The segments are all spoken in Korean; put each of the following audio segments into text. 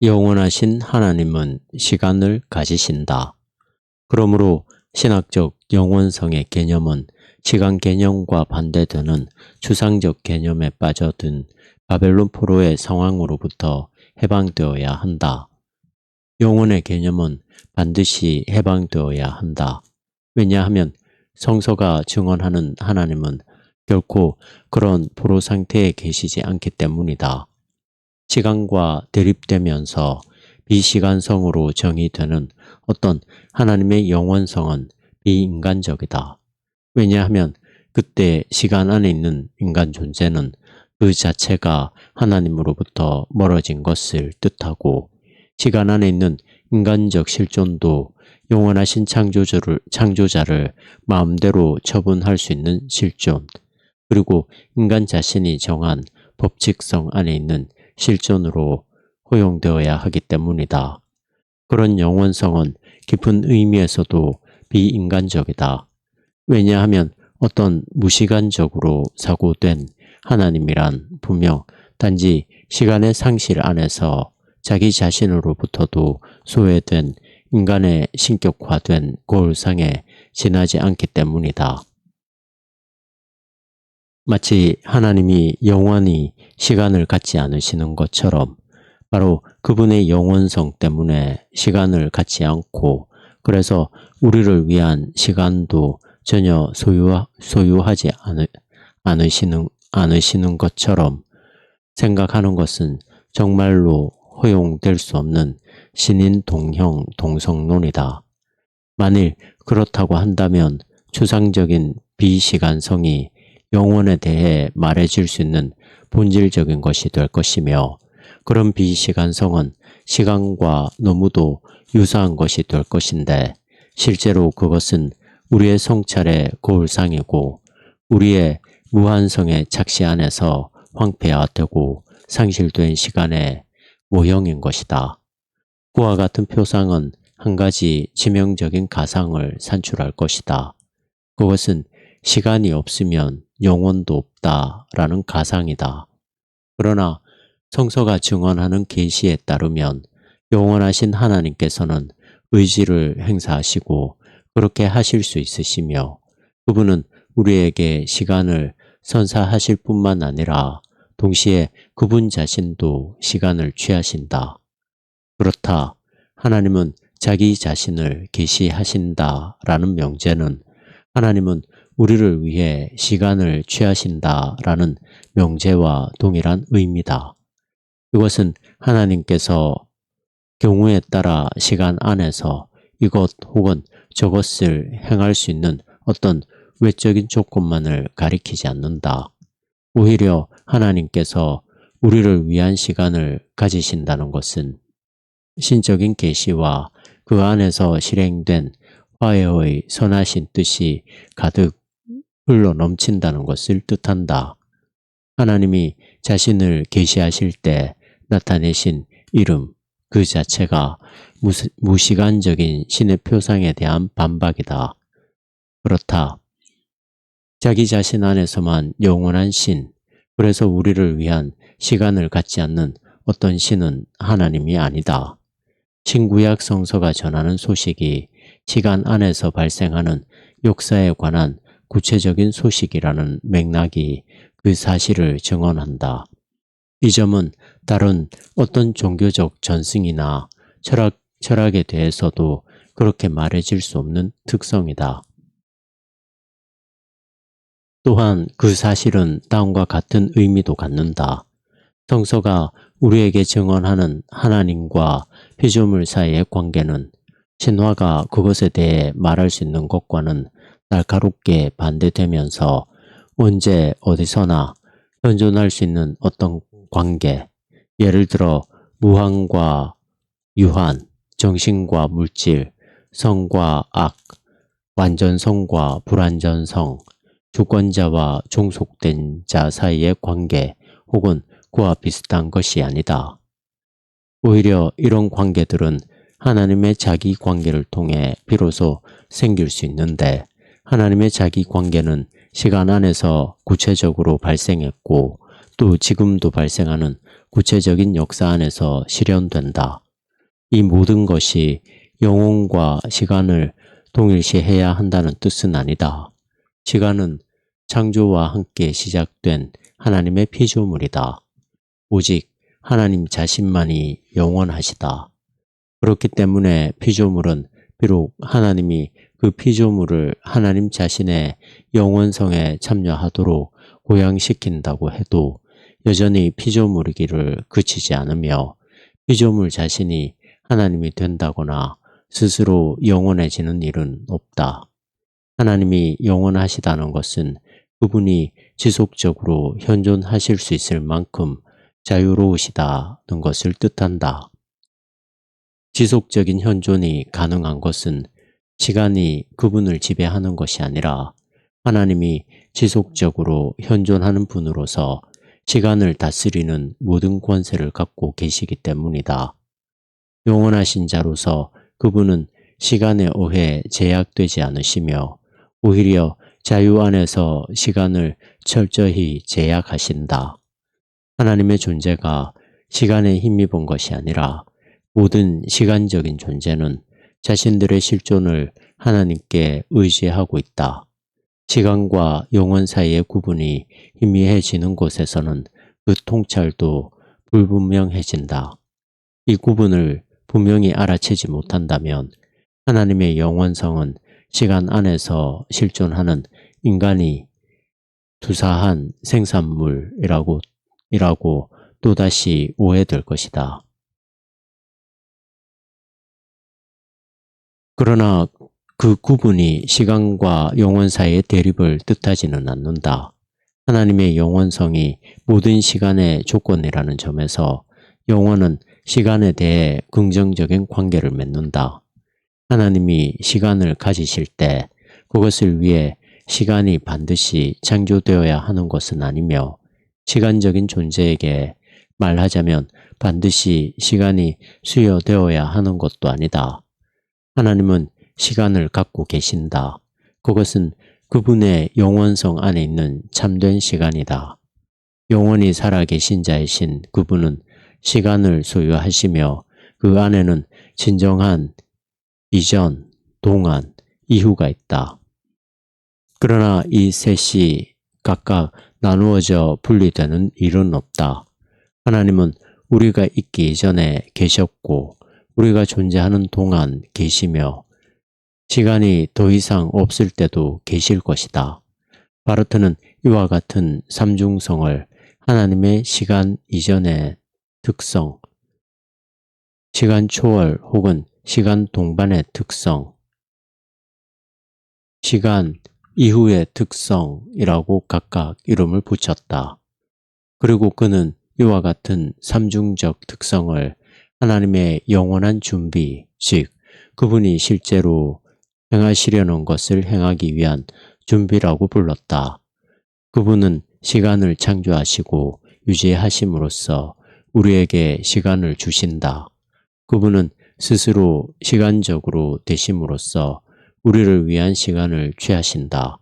영원하신 하나님은 시간을 가지신다. 그러므로 신학적 영원성의 개념은 시간 개념과 반대되는 추상적 개념에 빠져든 바벨론 포로의 상황으로부터 해방되어야 한다. 영혼의 개념은 반드시 해방되어야 한다. 왜냐하면 성서가 증언하는 하나님은 결코 그런 포로 상태에 계시지 않기 때문이다. 시간과 대립되면서 비시간성으로 정의되는 어떤 하나님의 영원성은 비인간적이다. 왜냐하면 그때 시간 안에 있는 인간 존재는 그 자체가 하나님으로부터 멀어진 것을 뜻하고, 시간 안에 있는 인간적 실존도 영원하신 창조자를 마음대로 처분할 수 있는 실존, 그리고 인간 자신이 정한 법칙성 안에 있는 실존으로 허용되어야 하기 때문이다. 그런 영원성은 깊은 의미에서도 비인간적이다. 왜냐하면 어떤 무시간적으로 사고된 하나님이란 분명 단지 시간의 상실 안에서 자기 자신으로부터도 소외된 인간의 신격화된 거울상에 지나지 않기 때문이다. 마치 하나님이 영원히 시간을 갖지 않으시는 것처럼 바로 그분의 영원성 때문에 시간을 갖지 않고, 그래서 우리를 위한 시간도 전혀 소유하지 않으시는 것처럼 생각하는 것은 정말로 허용될 수 없는 신인동형 동성론이다. 만일 그렇다고 한다면 추상적인 비시간성이 영혼에 대해 말해줄 수 있는 본질적인 것이 될 것이며, 그런 비시간성은 시간과 너무도 유사한 것이 될 것인데, 실제로 그것은 우리의 성찰의 거울상이고 우리의 무한성의 착시 안에서 황폐화되고 상실된 시간의 모형인 것이다. 그와 같은 표상은 한 가지 치명적인 가상을 산출할 것이다. 그것은 시간이 없으면 영혼도 없다라는 가상이다. 그러나 성서가 증언하는 계시에 따르면 영원하신 하나님께서는 의지를 행사하시고 그렇게 하실 수 있으시며, 그분은 우리에게 시간을 선사하실 뿐만 아니라 동시에 그분 자신도 시간을 취하신다. 그렇다. 하나님은 자기 자신을 계시하신다라는 명제는 하나님은 우리를 위해 시간을 취하신다라는 명제와 동일한 의미다. 이것은 하나님께서 경우에 따라 시간 안에서 이것 혹은 저것을 행할 수 있는 어떤 외적인 조건만을 가리키지 않는다. 오히려 하나님께서 우리를 위한 시간을 가지신다는 것은 신적인 계시와 그 안에서 실행된 화해의 선하신 뜻이 가득 흘러 넘친다는 것을 뜻한다. 하나님이 자신을 계시하실 때 나타내신 이름 그 자체가 무시간적인 신의 표상에 대한 반박이다. 그렇다. 자기 자신 안에서만 영원한 신, 그래서 우리를 위한 시간을 갖지 않는 어떤 신은 하나님이 아니다. 신구약 성서가 전하는 소식이 시간 안에서 발생하는 역사에 관한 구체적인 소식이라는 맥락이 그 사실을 증언한다. 이 점은 다른 어떤 종교적 전승이나 철학에 대해서도 그렇게 말해질 수 없는 특성이다. 또한 그 사실은 다음과 같은 의미도 갖는다. 성서가 우리에게 증언하는 하나님과 피조물 사이의 관계는 신화가 그것에 대해 말할 수 있는 것과는 날카롭게 반대되면서 언제 어디서나 현존할 수 있는 어떤 관계, 예를 들어 무한과 유한, 정신과 물질, 성과 악, 완전성과 불완전성, 주권자와 종속된 자 사이의 관계 혹은 그와 비슷한 것이 아니다. 오히려 이런 관계들은 하나님의 자기 관계를 통해 비로소 생길 수 있는데, 하나님의 자기 관계는 시간 안에서 구체적으로 발생했고 또 지금도 발생하는 구체적인 역사 안에서 실현된다. 이 모든 것이 영혼과 시간을 동일시해야 한다는 뜻은 아니다. 시간은 창조와 함께 시작된 하나님의 피조물이다. 오직 하나님 자신만이 영원하시다. 그렇기 때문에 피조물은 비록 하나님이 그 피조물을 하나님 자신의 영원성에 참여하도록 고양시킨다고 해도 여전히 피조물이기를 그치지 않으며 피조물 자신이 하나님이 된다거나 스스로 영원해지는 일은 없다. 하나님이 영원하시다는 것은 그분이 지속적으로 현존하실 수 있을 만큼 자유로우시다는 것을 뜻한다. 지속적인 현존이 가능한 것은 시간이 그분을 지배하는 것이 아니라 하나님이 지속적으로 현존하는 분으로서 시간을 다스리는 모든 권세를 갖고 계시기 때문이다. 영원하신 자로서 그분은 시간에 의해 제약되지 않으시며 오히려 자유 안에서 시간을 철저히 제약하신다. 하나님의 존재가 시간에 힘입은 것이 아니라 모든 시간적인 존재는 자신들의 실존을 하나님께 의지하고 있다. 시간과 영원 사이의 구분이 희미해지는 곳에서는 그 통찰도 불분명해진다. 이 구분을 분명히 알아채지 못한다면 하나님의 영원성은 시간 안에서 실존하는 인간이 투사한 생산물이라고 또다시 오해될 것이다. 그러나 그 구분이 시간과 영원 사이의 대립을 뜻하지는 않는다. 하나님의 영원성이 모든 시간의 조건이라는 점에서 영원은 시간에 대해 긍정적인 관계를 맺는다. 하나님이 시간을 가지실 때 그것을 위해 시간이 반드시 창조되어야 하는 것은 아니며 시간적인 존재에게 말하자면 반드시 시간이 수여되어야 하는 것도 아니다. 하나님은 시간을 갖고 계신다. 그것은 그분의 영원성 안에 있는 참된 시간이다. 영원히 살아계신 자이신 그분은 시간을 소유하시며 그 안에는 진정한 이전, 동안, 이후가 있다. 그러나 이 셋이 각각 나누어져 분리되는 일은 없다. 하나님은 우리가 있기 이전에 계셨고 우리가 존재하는 동안 계시며 시간이 더 이상 없을 때도 계실 것이다. 바르트는 이와 같은 삼중성을 하나님의 시간 이전의 특성, 시간 초월 혹은 시간 동반의 특성, 시간 이후의 특성이라고 각각 이름을 붙였다. 그리고 그는 이와 같은 삼중적 특성을 하나님의 영원한 준비, 즉 그분이 실제로 행하시려는 것을 행하기 위한 준비라고 불렀다. 그분은 시간을 창조하시고 유지하심으로써 우리에게 시간을 주신다. 그분은 스스로 시간적으로 되심으로써 우리를 위한 시간을 취하신다.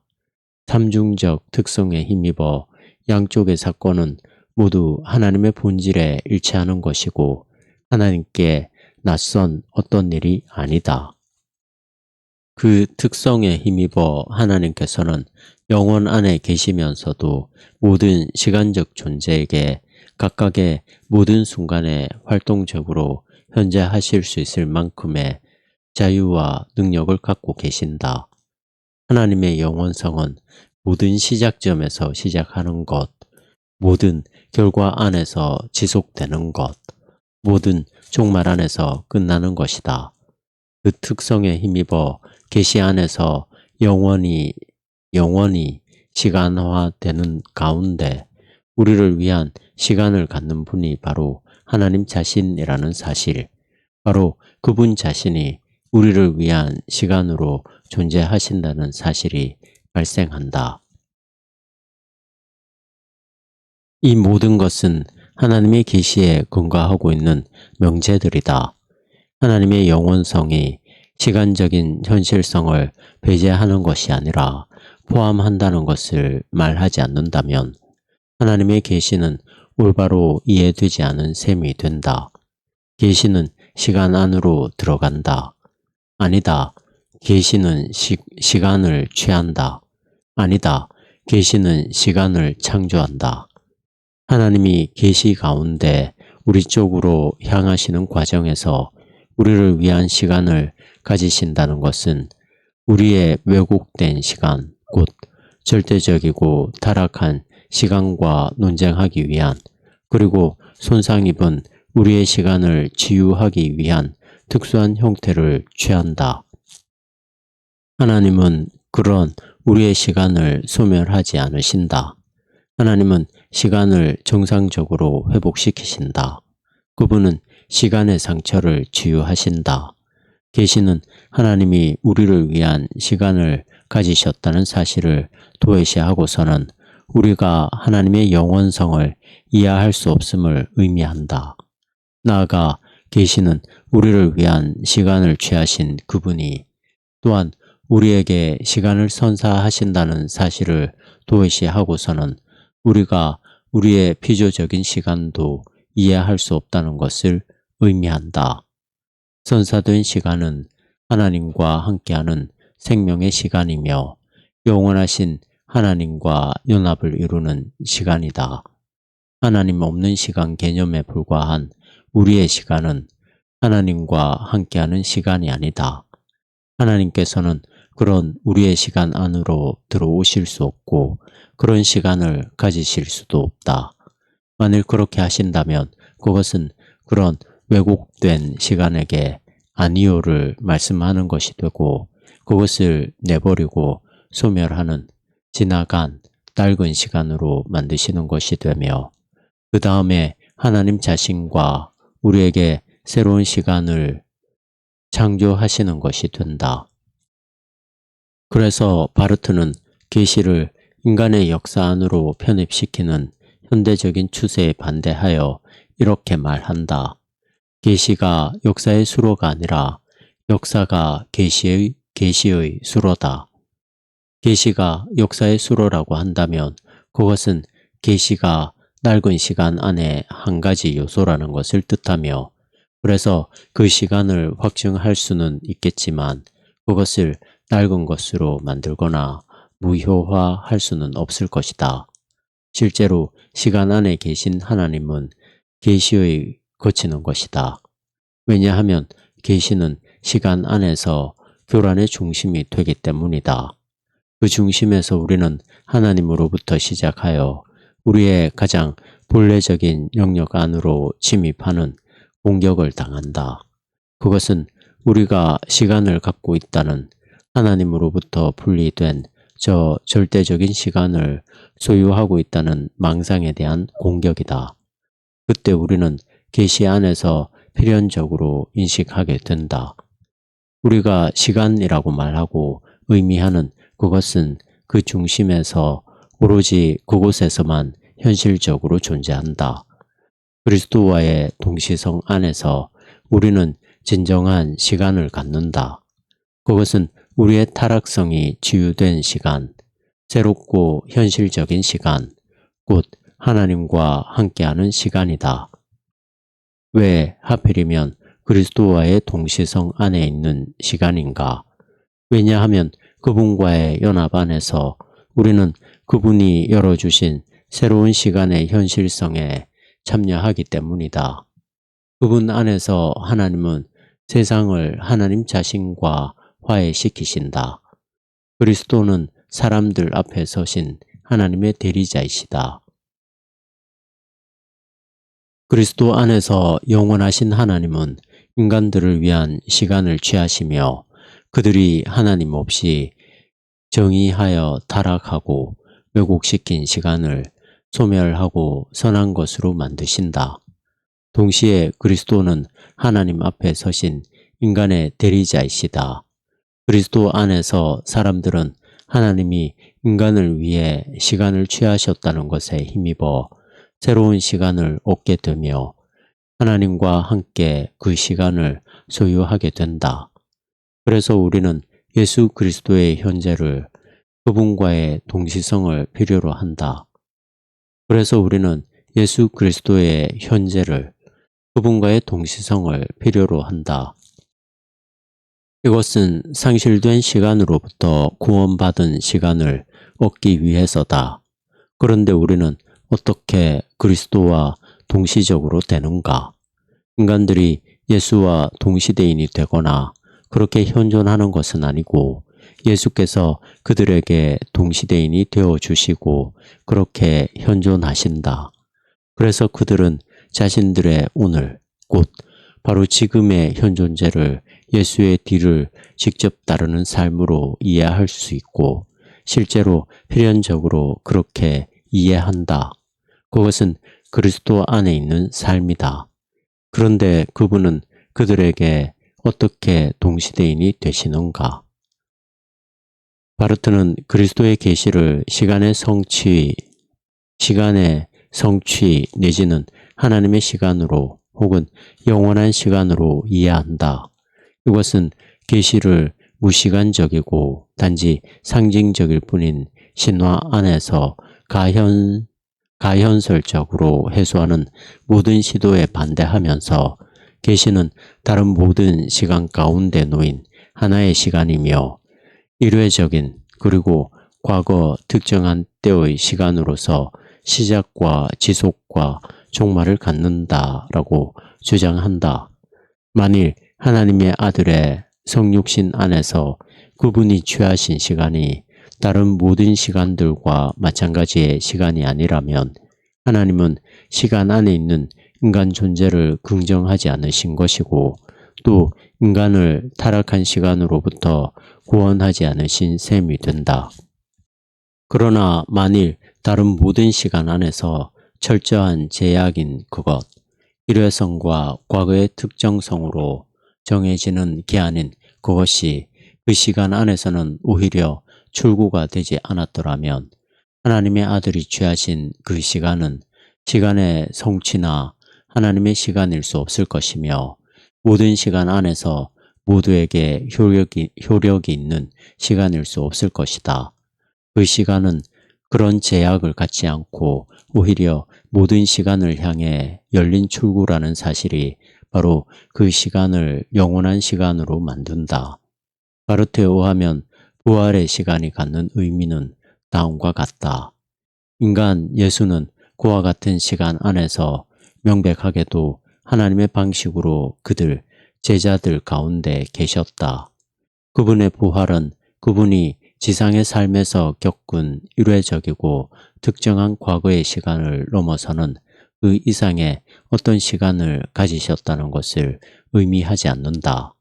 삼중적 특성에 힘입어 양쪽의 사건은 모두 하나님의 본질에 일치하는 것이고 하나님께 낯선 어떤 일이 아니다. 그 특성에 힘입어 하나님께서는 영원 안에 계시면서도 모든 시간적 존재에게 각각의 모든 순간에 활동적으로 현재하실 수 있을 만큼의 자유와 능력을 갖고 계신다. 하나님의 영원성은 모든 시작점에서 시작하는 것, 모든 결과 안에서 지속되는 것, 모든 종말 안에서 끝나는 것이다. 그 특성에 힘입어 계시 안에서 영원히 시간화되는 가운데 우리를 위한 시간을 갖는 분이 바로 하나님 자신이라는 사실, 바로 그분 자신이 우리를 위한 시간으로 존재하신다는 사실이 발생한다. 이 모든 것은 하나님의 계시에 근거하고 있는 명제들이다. 하나님의 영원성이 시간적인 현실성을 배제하는 것이 아니라 포함한다는 것을 말하지 않는다면 하나님의 계시는 올바로 이해되지 않은 셈이 된다. 계시는 시간 안으로 들어간다. 아니다. 계시는 시간을 취한다. 아니다. 계시는 시간을 창조한다. 하나님이 계시 가운데 우리 쪽으로 향하시는 과정에서 우리를 위한 시간을 가지신다는 것은 우리의 왜곡된 시간, 곧 절대적이고 타락한 시간과 논쟁하기 위한, 그리고 손상 입은 우리의 시간을 치유하기 위한 특수한 형태를 취한다. 하나님은 그런 우리의 시간을 소멸하지 않으신다. 하나님은 시간을 정상적으로 회복시키신다. 그분은 시간의 상처를 치유하신다. 계시는 하나님이 우리를 위한 시간을 가지셨다는 사실을 도외시하고서는 우리가 하나님의 영원성을 이해할 수 없음을 의미한다. 나아가 계시는 우리를 위한 시간을 취하신 그분이 또한 우리에게 시간을 선사하신다는 사실을 도외시하고서는 우리가 우리의 피조적인 시간도 이해할 수 없다는 것을 의미한다. 선사된 시간은 하나님과 함께하는 생명의 시간이며 영원하신 하나님과 연합을 이루는 시간이다. 하나님 없는 시간 개념에 불과한 우리의 시간은 하나님과 함께하는 시간이 아니다. 하나님께서는 그런 우리의 시간 안으로 들어오실 수 없고 그런 시간을 가지실 수도 없다. 만일 그렇게 하신다면 그것은 그런 왜곡된 시간에게 아니요를 말씀하는 것이 되고 그것을 내버리고 소멸하는 지나간 낡은 시간으로 만드시는 것이 되며 그 다음에 하나님 자신과 우리에게 새로운 시간을 창조하시는 것이 된다. 그래서 바르트는 계시를 인간의 역사 안으로 편입시키는 현대적인 추세에 반대하여 이렇게 말한다. 계시가 역사의 수로가 아니라 역사가 계시의 수로다. 계시가 역사의 수로라고 한다면 그것은 계시가 낡은 시간 안에 한 가지 요소라는 것을 뜻하며 그래서 그 시간을 확증할 수는 있겠지만 그것을 낡은 것으로 만들거나 무효화할 수는 없을 것이다. 실제로 시간 안에 계신 하나님은 계시의 거치는 것이다. 왜냐하면 계시는 시간 안에서 교란의 중심이 되기 때문이다. 그 중심에서 우리는 하나님으로부터 시작하여 우리의 가장 본래적인 영역 안으로 침입하는 공격을 당한다. 그것은 우리가 시간을 갖고 있다는 하나님으로부터 분리된 저 절대적인 시간을 소유하고 있다는 망상에 대한 공격이다. 그때 우리는 계시 안에서 필연적으로 인식하게 된다. 우리가 시간이라고 말하고 의미하는 그것은 그 중심에서 오로지 그곳에서만 현실적으로 존재한다. 그리스도와의 동시성 안에서 우리는 진정한 시간을 갖는다. 그것은 우리의 타락성이 치유된 시간, 새롭고 현실적인 시간, 곧 하나님과 함께하는 시간이다. 왜 하필이면 그리스도와의 동시성 안에 있는 시간인가? 왜냐하면 그분과의 연합 안에서 우리는 그분이 열어주신 새로운 시간의 현실성에 참여하기 때문이다. 그분 안에서 하나님은 세상을 하나님 자신과 화해시키신다. 그리스도는 사람들 앞에 서신 하나님의 대리자이시다. 그리스도 안에서 영원하신 하나님은 인간들을 위한 시간을 취하시며 그들이 하나님 없이 정의하여 타락하고 왜곡시킨 시간을 소멸하고 선한 것으로 만드신다. 동시에 그리스도는 하나님 앞에 서신 인간의 대리자이시다. 그리스도 안에서 사람들은 하나님이 인간을 위해 시간을 취하셨다는 것에 힘입어 새로운 시간을 얻게 되며 하나님과 함께 그 시간을 소유하게 된다. 그래서 우리는 예수 그리스도의 현재를 그분과의 동시성을 필요로 한다. 그래서 우리는 예수 그리스도의 현재를, 그분과의 동시성을 필요로 한다. 이것은 상실된 시간으로부터 구원받은 시간을 얻기 위해서다. 그런데 우리는 어떻게 그리스도와 동시적으로 되는가? 인간들이 예수와 동시대인이 되거나 그렇게 현존하는 것은 아니고 예수께서 그들에게 동시대인이 되어주시고 그렇게 현존하신다. 그래서 그들은 자신들의 오늘, 곧 바로 지금의 현존재를 예수의 뒤를 직접 따르는 삶으로 이해할 수 있고 실제로 필연적으로 그렇게 이해한다. 그것은 그리스도 안에 있는 삶이다. 그런데 그분은 그들에게 어떻게 동시대인이 되시는가? 바르트는 그리스도의 계시를 시간의 성취 내지는 하나님의 시간으로 혹은 영원한 시간으로 이해한다. 이것은 계시를 무시간적이고 단지 상징적일 뿐인 신화 안에서 가현설적으로 해소하는 모든 시도에 반대하면서 계시는 다른 모든 시간 가운데 놓인 하나의 시간이며 일회적인 그리고 과거 특정한 때의 시간으로서 시작과 지속과 종말을 갖는다라고 주장한다. 만일 하나님의 아들의 성육신 안에서 그분이 취하신 시간이 다른 모든 시간들과 마찬가지의 시간이 아니라면 하나님은 시간 안에 있는 인간 존재를 긍정하지 않으신 것이고 또 인간을 타락한 시간으로부터 구원하지 않으신 셈이 된다. 그러나 만일 다른 모든 시간 안에서 철저한 제약인 그것, 일회성과 과거의 특정성으로 정해지는 기한인 그것이 그 시간 안에서는 오히려 출구가 되지 않았더라면 하나님의 아들이 취하신 그 시간은 시간의 성취나 하나님의 시간일 수 없을 것이며 모든 시간 안에서 모두에게 효력이 있는 시간일 수 없을 것이다. 그 시간은 그런 제약을 갖지 않고 오히려 모든 시간을 향해 열린 출구라는 사실이 바로 그 시간을 영원한 시간으로 만든다. 바르트에 의하면 부활의 시간이 갖는 의미는 다음과 같다. 인간 예수는 그와 같은 시간 안에서 명백하게도 하나님의 방식으로 그들 제자들 가운데 계셨다. 그분의 부활은 그분이 지상의 삶에서 겪은 일회적이고 특정한 과거의 시간을 넘어서는 그 이상의 어떤 시간을 가지셨다는 것을 의미하지 않는다.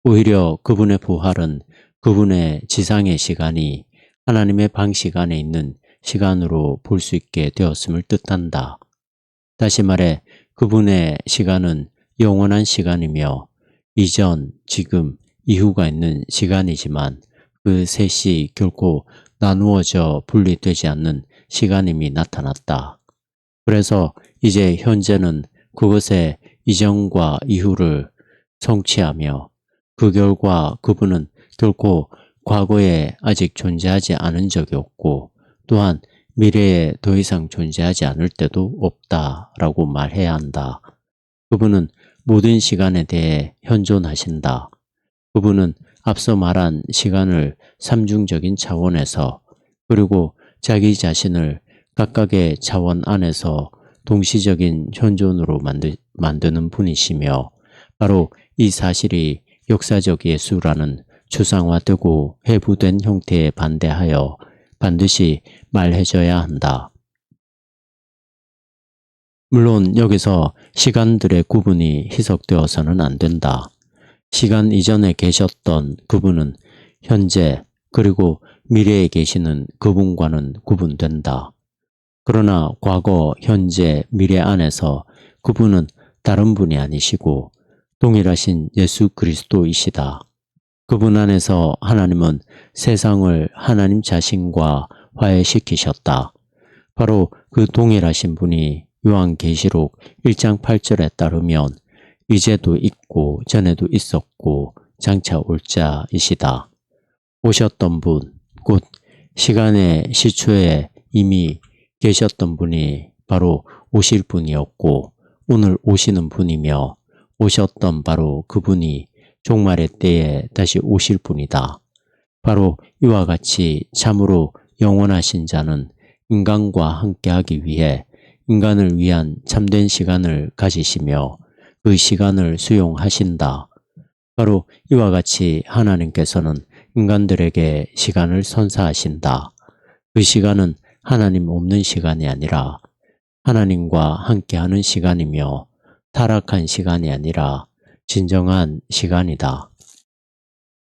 오히려 그분의 부활은 그분의 지상의 시간이 하나님의 방식 안에 있는 시간으로 볼 수 있게 되었음을 뜻한다. 다시 말해 그분의 시간은 영원한 시간이며 이전, 지금, 이후가 있는 시간이지만 그 셋이 결코 나누어져 분리되지 않는 시간임이 나타났다. 그래서 이제 현재는 그것의 이전과 이후를 성취하며 그 결과 그분은 결코 과거에 아직 존재하지 않은 적이 없고 또한 미래에 더 이상 존재하지 않을 때도 없다라고 말해야 한다. 그분은 모든 시간에 대해 현존하신다. 그분은 앞서 말한 시간을 삼중적인 차원에서 그리고 자기 자신을 각각의 차원 안에서 동시적인 현존으로 만드는 분이시며 바로 이 사실이 역사적 예수라는 추상화되고 회부된 형태에 반대하여 반드시 말해줘야 한다. 물론 여기서 시간들의 구분이 희석되어서는 안 된다. 시간 이전에 계셨던 그분은 현재 그리고 미래에 계시는 그분과는 구분된다. 그러나 과거, 현재, 미래 안에서 그분은 다른 분이 아니시고 동일하신 예수 그리스도이시다. 그분 안에서 하나님은 세상을 하나님 자신과 화해시키셨다. 바로 그 동일하신 분이 요한계시록 1장 8절에 따르면 이제도 있고 전에도 있었고 장차 올 자이시다. 오셨던 분, 곧 시간의 시초에 이미 계셨던 분이 바로 오실 분이었고 오늘 오시는 분이며 오셨던 바로 그분이 종말의 때에 다시 오실 분이다. 바로 이와 같이 참으로 영원하신 자는 인간과 함께하기 위해 인간을 위한 참된 시간을 가지시며 그 시간을 수용하신다. 바로 이와 같이 하나님께서는 인간들에게 시간을 선사하신다. 그 시간은 하나님 없는 시간이 아니라 하나님과 함께하는 시간이며 타락한 시간이 아니라 진정한 시간이다.